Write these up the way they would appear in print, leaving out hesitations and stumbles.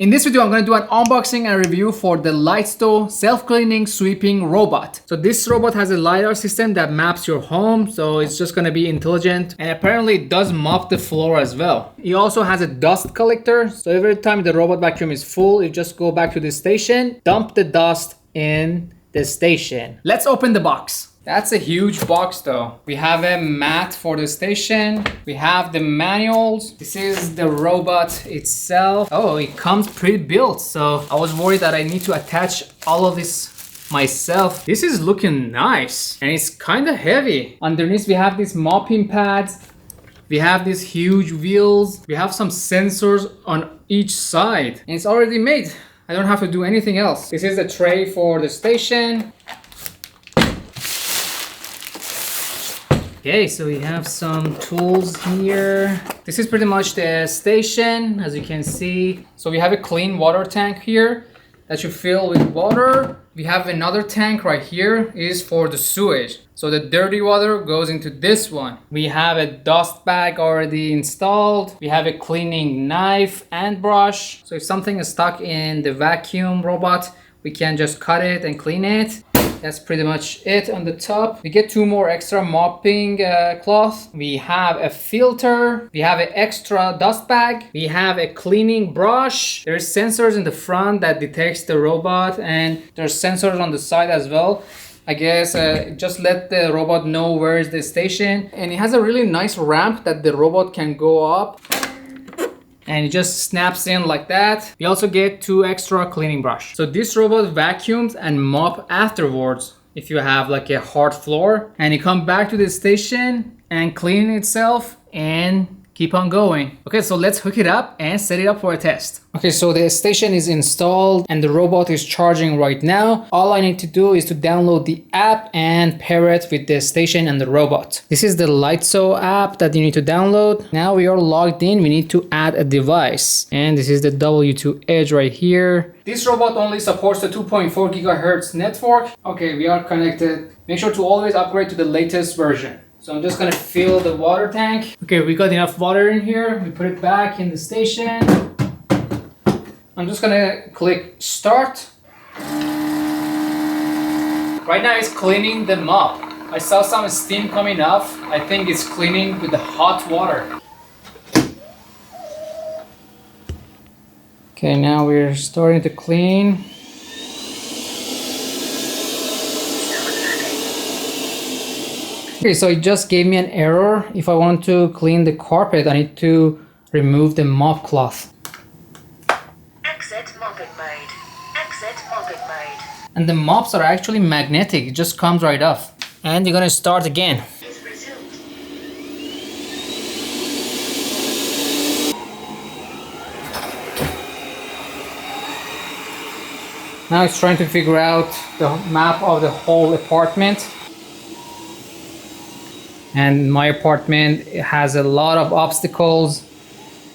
In this video, I'm going to do an unboxing and review for the Lydsto self-cleaning sweeping robot. So this robot has a LiDAR system that maps your home, so it's just going to be intelligent, and apparently it does mop the floor as well. It also has a dust collector, so every time the robot vacuum is full, you just go back to the station, dump the dust in the station. Let's open the box. That's a huge box though. We have a mat for the station. We have the manuals. This is the robot itself. Oh, it comes pre-built. So I was worried that I need to attach all of this myself. This is looking nice and it's kind of heavy. Underneath we have these mopping pads. We have these huge wheels. We have some sensors on each side. And it's already made. I don't have to do anything else. This is the tray for the station. Okay, so we have some tools here. This is pretty much the station, as you can see. So we have a clean water tank here that you fill with water. We have another tank right here is for the sewage. So the dirty water goes into this one. We have a dust bag already installed. We have a cleaning knife and brush. So if something is stuck in the vacuum robot, we can just cut it and clean it. That's pretty much it on the top. We get two more extra mopping cloth. We have a filter. We have an extra dust bag. We have a cleaning brush. There's sensors in the front that detects the robot, and there's sensors on the side as well. I guess just let the robot know where is the station. And it has a really nice ramp that the robot can go up. And it just snaps in like that. We also get two extra cleaning brush. So this robot vacuums and mop afterwards if you have like a hard floor. And you come back to the station and clean itself and keep on going. Okay, so let's hook it up and set it up for a test. Okay, so the station is installed and the robot is charging right now. All I need to do is to download the app and pair it with the station and the robot. This is the Lydsto app that you need to download. Now we are logged in, we need to add a device. And this is the W2 Edge right here. This robot only supports the 2.4 gigahertz network. Okay, we are connected. Make sure to always upgrade to the latest version. So I'm just gonna fill the water tank. Okay, we got enough water in here. We put it back in the station. I'm just gonna click start. Right now it's cleaning the mop. I saw some steam coming off. I think it's cleaning with the hot water. Okay, now we're starting to clean. Okay, so it just gave me an error. If I want to clean the carpet, I need to remove the mop cloth. Exit mopping mode. Exit mopping mode. And the mops are actually magnetic. It just comes right off. And you're gonna start again. Is resumed. Now it's trying to figure out the map of the whole apartment. And my apartment has a lot of obstacles,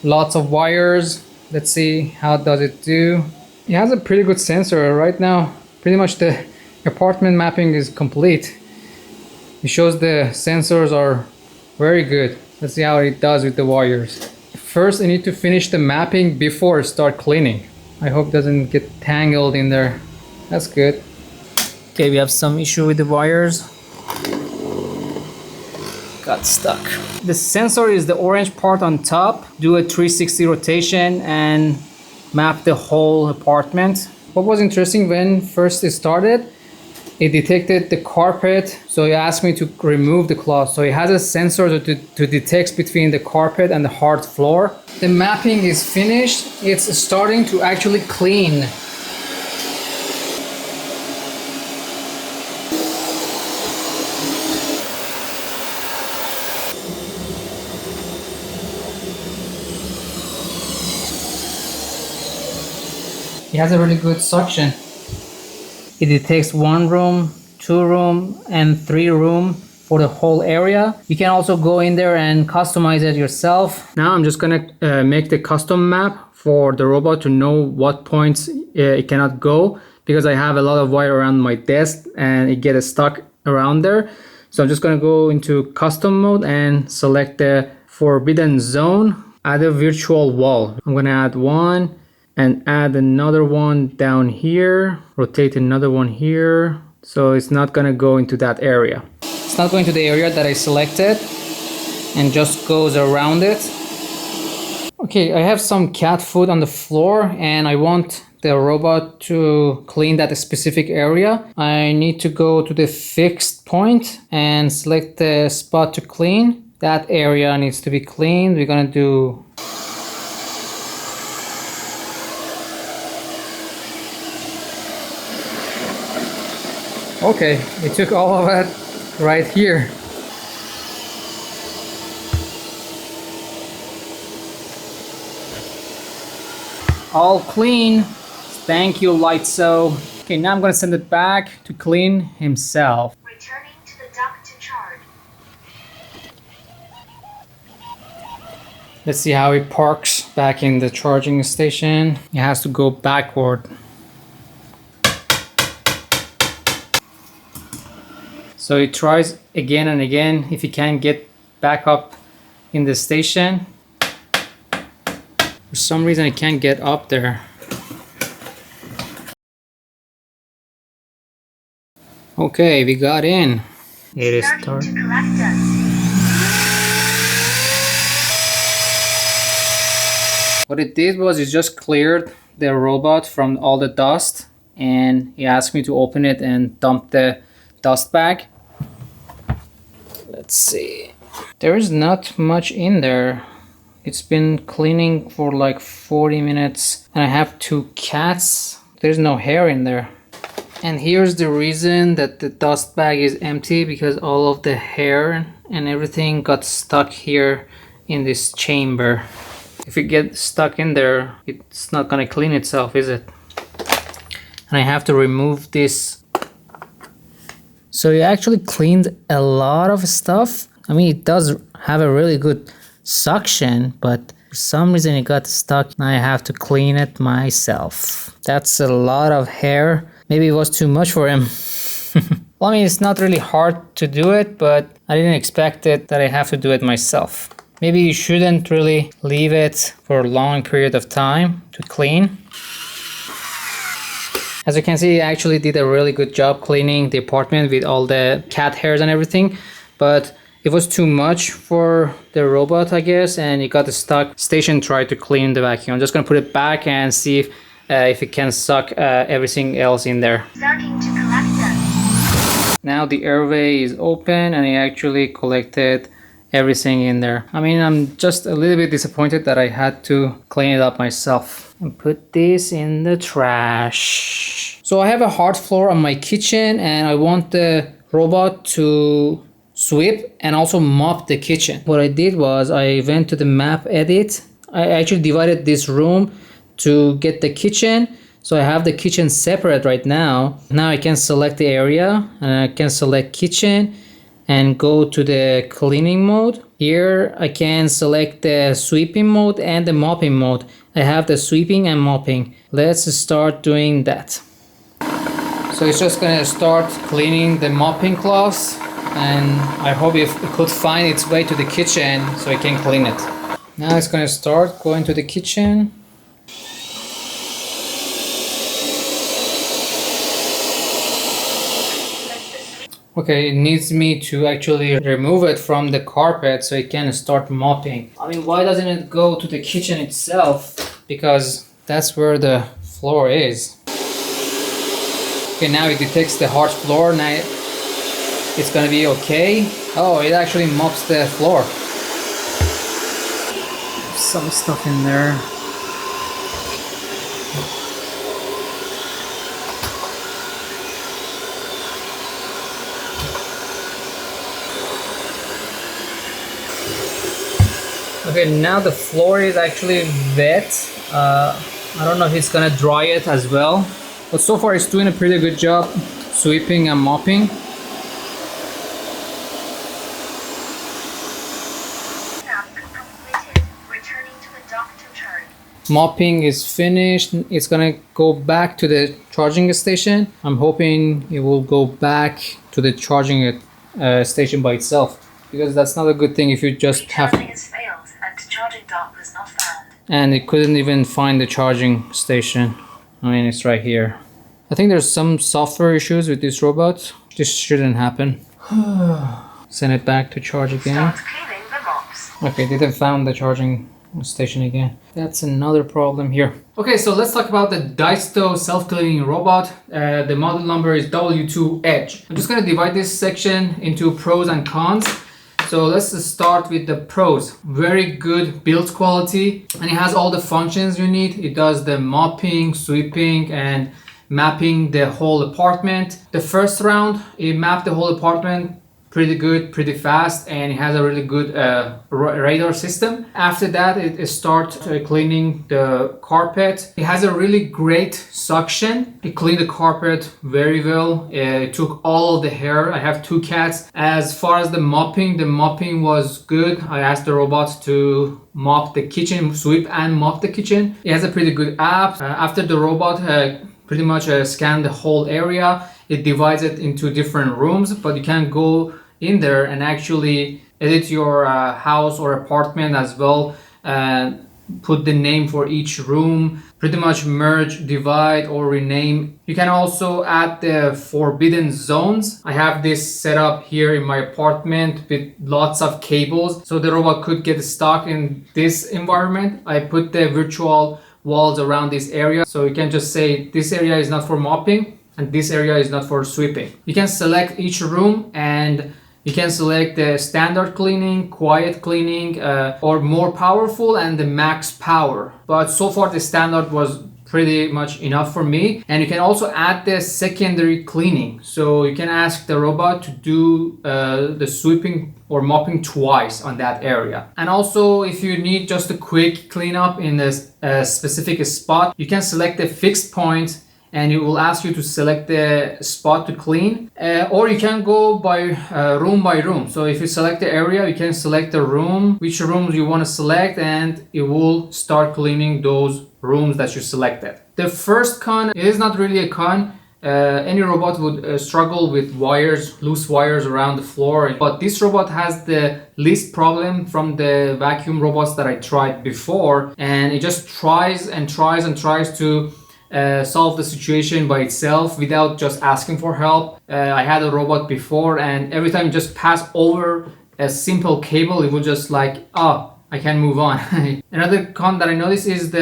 lots of wires. Let's see how does it do. It has a pretty good sensor right now. Pretty much the apartment mapping is complete. It shows the sensors are very good. Let's see how it does with the wires. First, I need to finish the mapping before I start cleaning. I hope it doesn't get tangled in there. That's good. Okay, we have some issue with the wires. Got stuck. The sensor is the orange part on top. Do a 360 rotation and map the whole apartment. What was interesting when first it started, it detected the carpet, so it asked me to remove the cloth. So it has a sensor to detect between the carpet and the hard floor. The mapping is finished. It's starting to actually clean. It has a really good suction. It detects 1 room, 2 room, and 3 room for the whole area. You can also go in there and customize it yourself. Now I'm just gonna make the custom map for the robot to know what points it cannot go, because I have a lot of wire around my desk and it gets stuck around there. So I'm just gonna go into custom mode and select the forbidden zone. Add a virtual wall. I'm gonna add 1. and add another one down here, rotate another one here, so it's not gonna go into that area. It's not going to the area that I selected and just goes around it. Okay, I have some cat food on the floor and I want the robot to clean that specific area. I need to go to the fixed point and select the spot to clean. That area needs to be cleaned. We're gonna do okay, it took all of it right here. All clean. Thank you, Lydsto. Okay, now I'm gonna send it back to clean himself. Returning to the dock to charge. Let's see how he parks back in the charging station. He has to go backward. So he tries again and again if he can get back up in the station. For some reason he can't get up there. Okay, we got in. It is Starting to collect us. What it did was it just cleared the robot from all the dust, and he asked me to open it and dump the dust bag. Let's see. There is not much in there. It's been cleaning for like 40 minutes and I have 2 cats. There's no hair in there. And here's the reason that the dust bag is empty, because all of the hair and everything got stuck here in this chamber. If it gets stuck in there, it's not gonna clean itself, is it? And I have to remove this. So he actually cleaned a lot of stuff. I mean, it does have a really good suction, but for some reason it got stuck and I have to clean it myself. That's a lot of hair. Maybe it was too much for him. Well, I mean, it's not really hard to do it, but I didn't expect it that I have to do it myself. Maybe you shouldn't really leave it for a long period of time to clean. As you can see, he actually did a really good job cleaning the apartment with all the cat hairs and everything, but it was too much for the robot, I guess, and it got stuck. Station tried to clean the vacuum. I'm just gonna put it back and see if it can suck everything else in there. Starting to collect us. Now the airway is open and it actually collected everything in there. I mean, I'm just a little bit disappointed that I had to clean it up myself. And put this in the trash. So I have a hard floor on my kitchen and I want the robot to sweep and also mop the kitchen. What I did was I went to the map edit. I actually divided this room to get the kitchen. So I have the kitchen separate right now. Now I can select the area and I can select kitchen and go to the cleaning mode. Here I can select the sweeping mode and the mopping mode. I have the sweeping and mopping. Let's start doing that. So it's just gonna start cleaning the mopping cloths, and I hope it could find its way to the kitchen so I can clean it. Now it's gonna start going to the kitchen. Okay, it needs me to actually remove it from the carpet so it can start mopping. I mean, why doesn't it go to the kitchen itself? Because that's where the floor is. Okay, now it detects the hard floor. Now it's gonna be okay. Oh, it actually mops the floor. Some stuff in there. Okay, now the floor is actually wet. I don't know if it's gonna dry it as well, but so far it's doing a pretty good job sweeping and mopping. Task completed. Returning to the dock to charge. Mopping is finished. It's gonna go back to the charging station. I'm hoping it will go back to the charging station by itself, because that's not a good thing if you just have. Charging has failed and charging dock was not found. and it couldn't even find the charging station. I mean, it's right here. I think there's some software issues with this robot. This shouldn't happen. Send it back to charge again. Start cleaning the mops. Okay, didn't found the charging station again. That's another problem here. Okay, so let's talk about the Lydsto self-cleaning robot. The model number is W2 Edge. I'm just gonna divide this section into pros and cons. So let's start with the pros. Very good build quality, and it has all the functions you need. It does the mopping, sweeping, and mapping the whole apartment. The first round, it mapped the whole apartment pretty good, pretty fast, and it has a really good radar system. After that, it starts cleaning the carpet. It has a really great suction. It cleaned the carpet very well. It took all of the hair. I have 2 cats. As far as the mopping was good. I asked the robot to mop the kitchen, sweep and mop the kitchen. It has a pretty good app. After the robot pretty much scanned the whole area, it divides it into different rooms, but you can go in there and actually edit your house or apartment as well, put the name for each room, pretty much merge, divide, or rename. You can also add the forbidden zones. I have this set up here in my apartment with lots of cables, so the robot could get stuck in this environment. I put the virtual walls around this area, so you can just say this area is not for mopping and this area is not for sweeping. You can select each room and you can select the standard cleaning, quiet cleaning, or more powerful and the max power. But so far the standard was pretty much enough for me. And you can also add the secondary cleaning. So you can ask the robot to do the sweeping or mopping twice on that area. And also, if you need just a quick cleanup in a specific spot, you can select the fixed point and it will ask you to select the spot to clean, or you can go by room. So if you select the area, you can select the room, which rooms you want to select, and it will start cleaning those rooms that you selected. The first con is not really a con. Any robot would struggle with wires, loose wires around the floor, but this robot has the least problem from the vacuum robots that I tried before, and it just tries to solve the situation by itself without just asking for help. I had a robot before, and every time you just pass over a simple cable, it would just like, oh, I can move on. Another con that I noticed is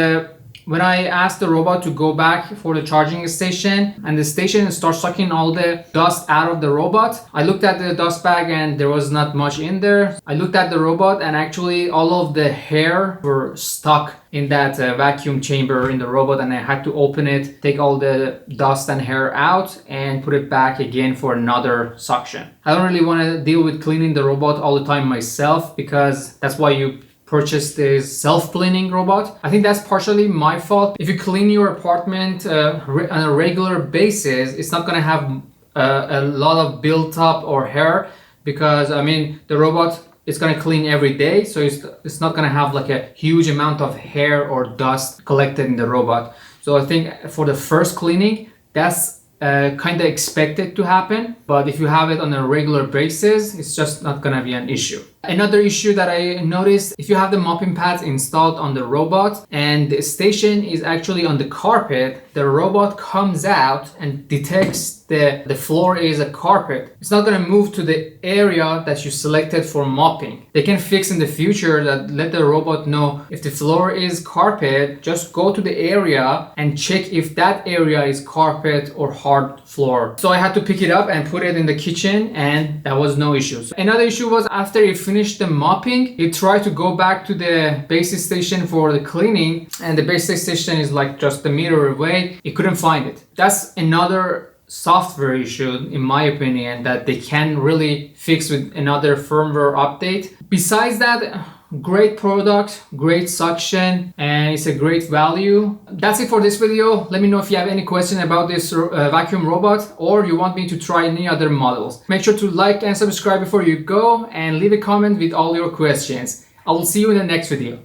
when I asked the robot to go back for the charging station and the station starts sucking all the dust out of the robot, I looked at the dust bag and there was not much in there. I looked at the robot and actually all of the hair were stuck in that vacuum chamber in the robot, and I had to open it, take all the dust and hair out and put it back again for another suction. I don't really want to deal with cleaning the robot all the time myself, because that's why you purchase this self-cleaning robot. I think that's partially my fault. If you clean your apartment on a regular basis, it's not gonna have a lot of built up or hair, because I mean the robot is gonna clean every day, so it's not gonna have like a huge amount of hair or dust collected in the robot. So I think for the first cleaning, that's kind of expected to happen, but if you have it on a regular basis, it's just not gonna be an issue. Another issue that I noticed, if you have the mopping pads installed on the robot and the station is actually on the carpet, the robot comes out and detects the floor is a carpet. It's not going to move to the area that you selected for mopping. They can fix in the future that let the robot know if the floor is carpet, just go to the area and check if that area is carpet or hard floor. So I had to pick it up and put it in the kitchen, and that was no issue. So another issue was after it finished the mopping, it tried to go back to the base station for the cleaning, and the base station is like just a meter away. It couldn't find it. That's another software issue, in my opinion, that they can really fix with another firmware update. Besides that, great product, great suction, and it's a great value. That's it for this video. Let me know if you have any question about this vacuum robot, or you want me to try any other models. Make sure to like and subscribe before you go, and leave a comment with all your questions. I will see you in the next video.